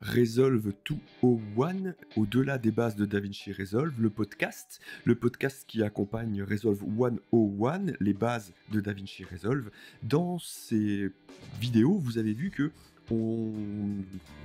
Resolve 201, au-delà des bases de DaVinci Resolve, le podcast qui accompagne Resolve 101, les bases de DaVinci Resolve. Dans ces vidéos, vous avez vu que on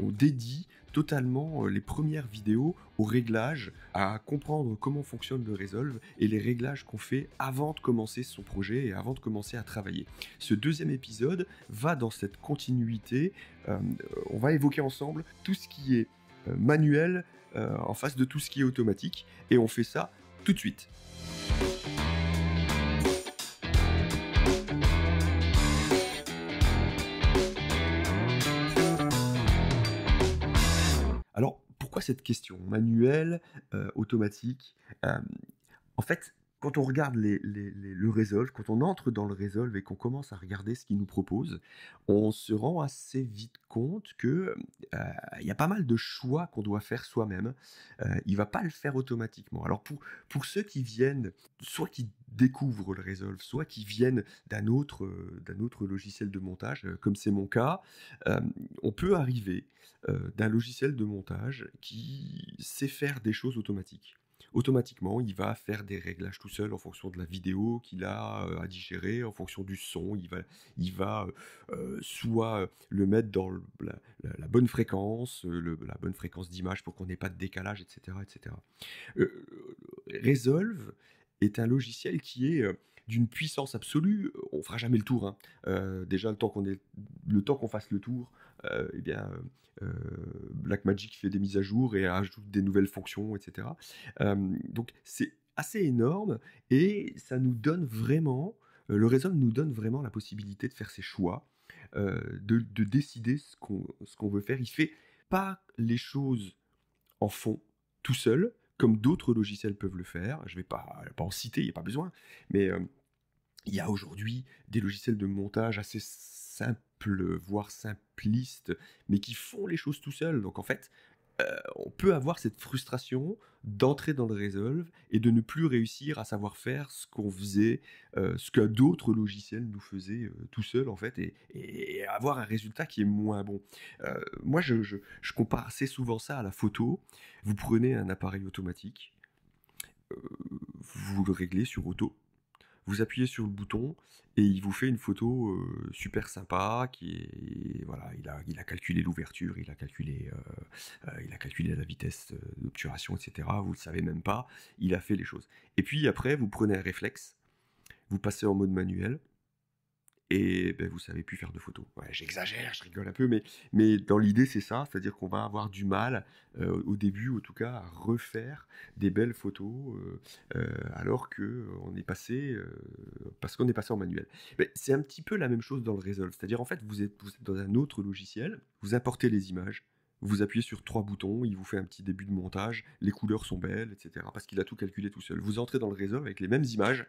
dédie totalement les premières vidéos aux réglages, à comprendre comment fonctionne le Resolve et les réglages qu'on fait avant de commencer son projet et avant de commencer à travailler. Ce deuxième épisode va dans cette continuité. On va évoquer ensemble tout ce qui est manuel en face de tout ce qui est automatique, et on fait ça tout de suite. Alors, pourquoi cette question manuel, automatique? En fait, quand on regarde le Resolve, quand on entre dans le Resolve et qu'on commence à regarder ce qu'il nous propose, on se rend assez vite compte que il y a pas mal de choix qu'on doit faire soi-même. Il va pas le faire automatiquement. Alors pour ceux qui viennent, soit qui découvrent le Resolve, soit qui viennent d'un autre logiciel de montage, comme c'est mon cas, on peut arriver d'un logiciel de montage qui sait faire des choses automatiques. Automatiquement, il va faire des réglages tout seul en fonction de la vidéo qu'il a à digérer, en fonction du son. Il va soit le mettre dans la bonne fréquence, la bonne fréquence d'image pour qu'on n'ait pas de décalage, etc., etc. Resolve est un logiciel qui est d'une puissance absolue. On fera jamais le tour, hein. Déjà, le temps qu'on fasse le tour, eh bien, Blackmagic fait des mises à jour et ajoute des nouvelles fonctions, etc. Donc c'est assez énorme, et ça nous donne vraiment, le Resolve nous donne vraiment la possibilité de faire ses choix, de décider ce qu'on veut faire. Il fait pas les choses en fond tout seul, comme d'autres logiciels peuvent le faire. Je vais pas en citer, il n'y a pas besoin, mais il y a aujourd'hui des logiciels de montage assez simples, voire simplistes, mais qui font les choses tout seuls. Donc en fait, on peut avoir cette frustration d'entrer dans le Resolve et de ne plus réussir à savoir faire ce qu'on faisait, ce que d'autres logiciels nous faisaient tout seuls, en fait, et avoir un résultat qui est moins bon. Moi, je compare assez souvent ça à la photo. Vous prenez un appareil automatique, vous le réglez sur auto, vous appuyez sur le bouton et il vous fait une photo super sympa voilà, il a calculé l'ouverture, il a calculé la vitesse d'obturation, etc. Vous le savez même pas, il a fait les choses. Et puis après, vous prenez un réflexe, vous passez en mode manuel, et ben, vous savez plus faire de photos. Ouais, j'exagère, je rigole un peu, mais dans l'idée c'est ça, c'est-à-dire qu'on va avoir du mal, au début en tout cas, à refaire des belles photos, alors que on est passé, parce qu'on est passé en manuel. Mais c'est un petit peu la même chose dans le Resolve, c'est-à-dire en fait vous êtes dans un autre logiciel, vous importez les images, vous appuyez sur 3 boutons, il vous fait un petit début de montage, les couleurs sont belles, etc. Parce qu'il a tout calculé tout seul. Vous entrez dans le Resolve avec les mêmes images,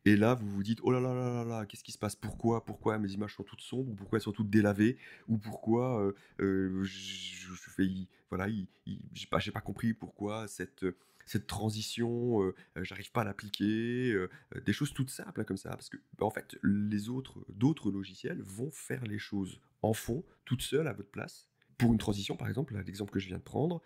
et là, vous vous dites, oh là là là là là, qu'est-ce qui se passe? Pourquoi mes images sont toutes sombres? Ou pourquoi elles sont toutes délavées? Ou pourquoi je fais, voilà, j'ai pas compris pourquoi cette transition, j'arrive pas à l'appliquer. Des choses toutes simples, hein, comme ça, parce que bah, en fait, d'autres logiciels vont faire les choses en fond, toutes seules à votre place. Pour une transition, par exemple, l'exemple que je viens de prendre,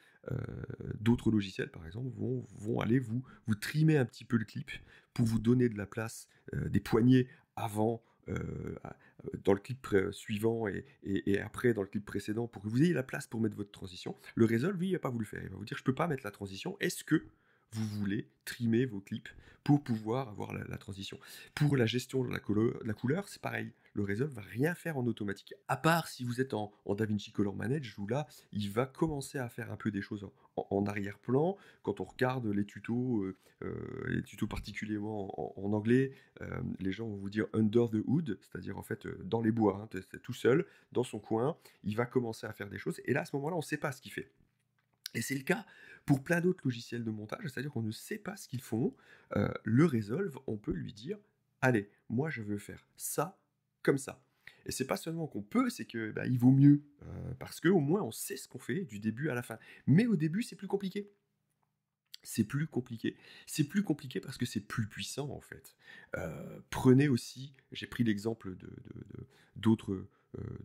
d'autres logiciels, par exemple, vont aller vous trimer un petit peu le clip pour vous donner de la place, des poignées avant, dans le clip suivant, et après dans le clip précédent, pour que vous ayez la place pour mettre votre transition. Le Resolve, lui, il va pas vous le faire. Il va vous dire, je peux pas mettre la transition. Est-ce que vous voulez trimer vos clips pour pouvoir avoir la transition? Pour la gestion de la couleur, c'est pareil. Le Resolve va rien faire en automatique. À part si vous êtes en DaVinci Color Manage, où là, il va commencer à faire un peu des choses en arrière-plan. Quand on regarde les tutos particulièrement en anglais, les gens vont vous dire under the hood, c'est-à-dire en fait dans les bois, hein, c'est tout seul, dans son coin, il va commencer à faire des choses. Et là, à ce moment-là, on ne sait pas ce qu'il fait. Et c'est le cas pour plein d'autres logiciels de montage, c'est-à-dire qu'on ne sait pas ce qu'ils font. Le Resolve, on peut lui dire, allez, moi je veux faire ça comme ça. Et c'est pas seulement qu'on peut, c'est que bah, il vaut mieux, parce qu'au moins on sait ce qu'on fait du début à la fin. Mais au début, c'est plus compliqué. C'est plus compliqué. C'est plus compliqué parce que c'est plus puissant, en fait. Prenez aussi, j'ai pris l'exemple d'autres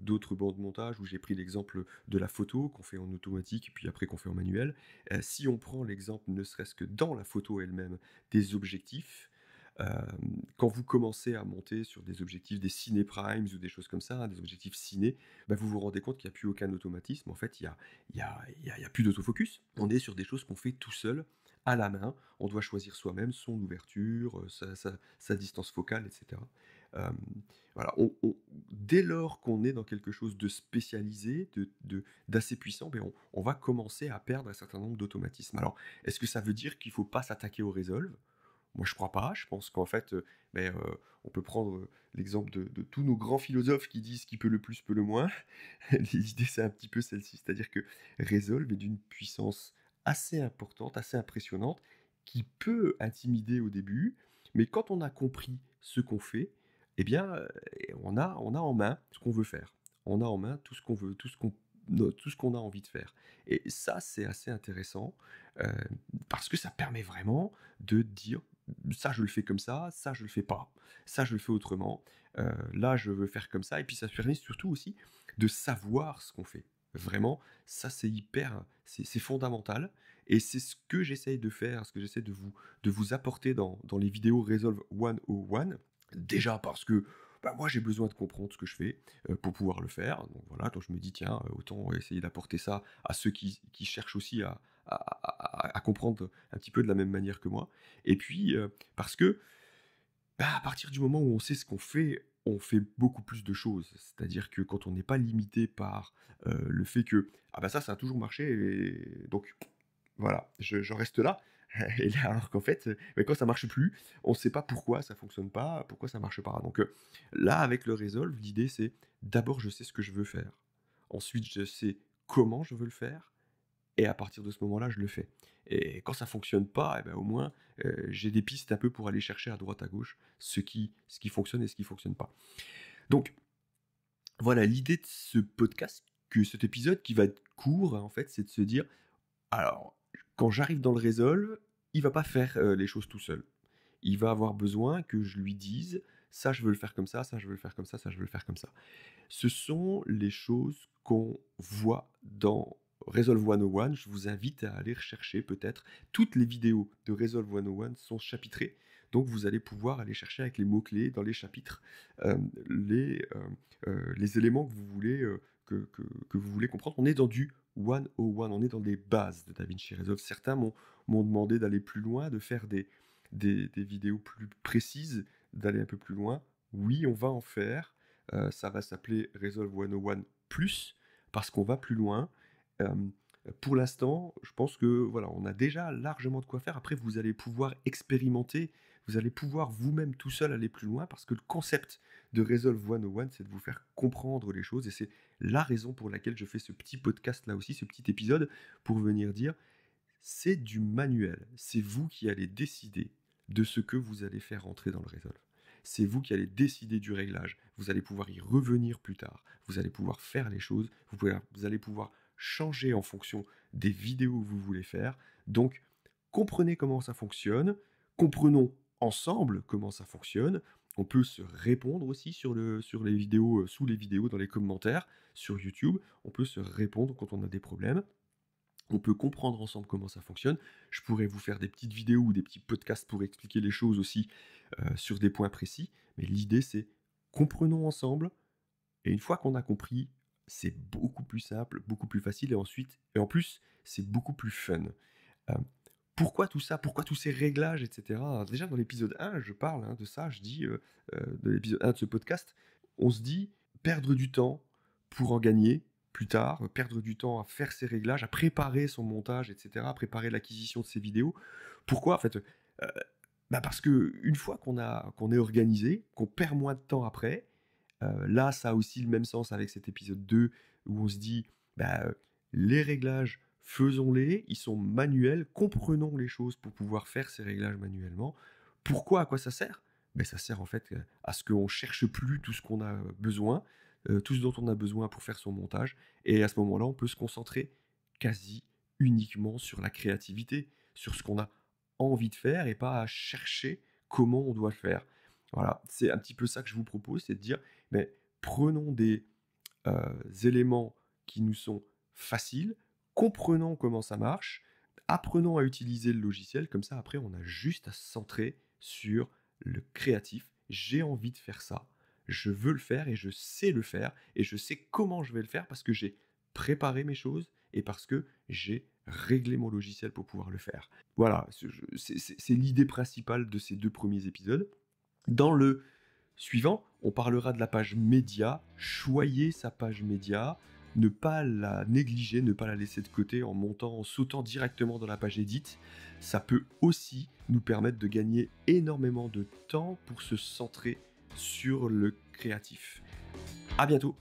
d'autres bancs de montage où j'ai pris l'exemple de la photo qu'on fait en automatique et puis après qu'on fait en manuel. Si on prend l'exemple ne serait-ce que dans la photo elle-même des objectifs, quand vous commencez à monter sur des objectifs, des ciné primes ou des choses comme ça, hein, des objectifs ciné, bah, vous vous rendez compte qu'il n'y a plus aucun automatisme. En fait, il y a plus d'autofocus. On est sur des choses qu'on fait tout seul, à la main. On doit choisir soi-même son ouverture, sa distance focale, etc. Euh, voilà, dès lors qu'on est dans quelque chose de spécialisé, d'assez puissant, ben on va commencer à perdre un certain nombre d'automatismes. Alors, est-ce que ça veut dire qu'il ne faut pas s'attaquer au Resolve? Moi, je crois pas. Je pense qu'en fait, on peut prendre l'exemple de tous nos grands philosophes qui disent qui peut le plus peut le moins. L'idée, c'est un petit peu celle-ci. C'est-à-dire que Resolve est d'une puissance assez importante, assez impressionnante, qui peut intimider au début, mais quand on a compris ce qu'on fait, eh bien, on a en main ce qu'on veut faire. On a en main tout ce qu'on veut, tout ce qu'on a envie de faire. Et ça, c'est assez intéressant, euh, parce que ça permet vraiment de dire ça je le fais comme ça je le fais pas, ça je le fais autrement, là je veux faire comme ça, et puis ça permet surtout aussi de savoir ce qu'on fait. Vraiment, ça c'est hyper, c'est fondamental, et c'est ce que j'essaye de faire, ce que j'essaie de vous apporter dans les vidéos Resolve 101, déjà parce que bah, moi j'ai besoin de comprendre ce que je fais pour pouvoir le faire, donc voilà, donc je me dis tiens, autant essayer d'apporter ça à ceux qui cherchent aussi à comprendre un petit peu de la même manière que moi. Et puis, parce que, bah, à partir du moment où on sait ce qu'on fait, on fait beaucoup plus de choses. C'est-à-dire que quand on n'est pas limité par le fait que, ah bah ça a toujours marché, et donc voilà, j'en reste là. Et là, alors qu'en fait, bah, quand ça marche plus, on ne sait pas pourquoi ça fonctionne pas, pourquoi ça marche pas. Donc là, avec le Resolve, l'idée c'est d'abord je sais ce que je veux faire. Ensuite, je sais comment je veux le faire. Et à partir de ce moment-là, je le fais. Et quand ça fonctionne pas, eh ben, au moins, j'ai des pistes un peu pour aller chercher à droite à gauche ce qui fonctionne et ce qui fonctionne pas. Donc, voilà, l'idée de ce podcast, que cet épisode qui va être court, en fait, c'est de se dire, alors, quand j'arrive dans le Resolve, il va pas faire les choses tout seul. Il va avoir besoin que je lui dise, ça je veux le faire comme ça je veux le faire comme ça je veux le faire comme ça. Ce sont les choses qu'on voit dans Resolve 101. Je vous invite à aller rechercher peut-être. Toutes les vidéos de Resolve 101 sont chapitrées. Donc vous allez pouvoir aller chercher avec les mots-clés dans les chapitres euh, les, les éléments que vous voulez, que vous voulez comprendre. On est dans du 101, on est dans des bases de DaVinci Resolve. Certains m'ont demandé d'aller plus loin, de faire des vidéos plus précises, d'aller un peu plus loin. Oui, on va en faire. Ça va s'appeler Resolve 101 Plus, parce qu'on va plus loin. Euh, pour l'instant, je pense que voilà, on a déjà largement de quoi faire. Après, vous allez pouvoir expérimenter, vous allez pouvoir vous-même tout seul aller plus loin, parce que le concept de Resolve 101, c'est de vous faire comprendre les choses, et c'est la raison pour laquelle je fais ce petit podcast là aussi, ce petit épisode, pour venir dire, c'est du manuel. C'est vous qui allez décider de ce que vous allez faire rentrer dans le Resolve. C'est vous qui allez décider du réglage. Vous allez pouvoir y revenir plus tard. Vous allez pouvoir faire les choses. Vous allez pouvoir changer en fonction des vidéos que vous voulez faire. Donc, comprenez comment ça fonctionne. Comprenons ensemble comment ça fonctionne. On peut se répondre aussi sur les vidéos, sous les vidéos, dans les commentaires sur YouTube. On peut se répondre quand on a des problèmes. On peut comprendre ensemble comment ça fonctionne. Je pourrais vous faire des petites vidéos ou des petits podcasts pour expliquer les choses aussi sur des points précis. Mais l'idée, c'est comprenons ensemble. Et une fois qu'on a compris, c'est beaucoup plus simple, beaucoup plus facile. Et en plus, c'est beaucoup plus fun. Euh, Pourquoi tout ça? Pourquoi tous ces réglages, etc. Alors déjà, dans l'épisode 1, je parle de ça. Je dis, de l'épisode 1 de ce podcast, on se dit perdre du temps pour en gagner plus tard, perdre du temps à faire ses réglages, à préparer son montage, etc., à préparer l'acquisition de ses vidéos. Pourquoi? En fait, parce que une fois qu'on est organisé, qu'on perd moins de temps après, là, ça a aussi le même sens avec cet épisode 2 où on se dit, bah, les réglages, faisons-les, ils sont manuels, comprenons les choses pour pouvoir faire ces réglages manuellement. Pourquoi? À quoi ça sert? Ben, ça sert en fait à ce qu'on cherche plus tout ce qu'on a besoin, tout ce dont on a besoin pour faire son montage, et à ce moment-là, on peut se concentrer quasi uniquement sur la créativité, sur ce qu'on a envie de faire, et pas à chercher comment on doit le faire. Voilà, c'est un petit peu ça que je vous propose, c'est de dire, mais prenons éléments qui nous sont faciles, comprenons comment ça marche, apprenons à utiliser le logiciel, comme ça après on a juste à se centrer sur le créatif. J'ai envie de faire ça, je veux le faire et je sais le faire et je sais comment je vais le faire parce que j'ai préparé mes choses et parce que j'ai réglé mon logiciel pour pouvoir le faire. Voilà, c'est l'idée principale de ces 2 premiers épisodes. Dans le suivant, on parlera de la page média, choyer sa page média, ne pas la négliger, ne pas la laisser de côté en sautant directement dans la page edit. Ça peut aussi nous permettre de gagner énormément de temps pour se centrer sur le créatif. À bientôt!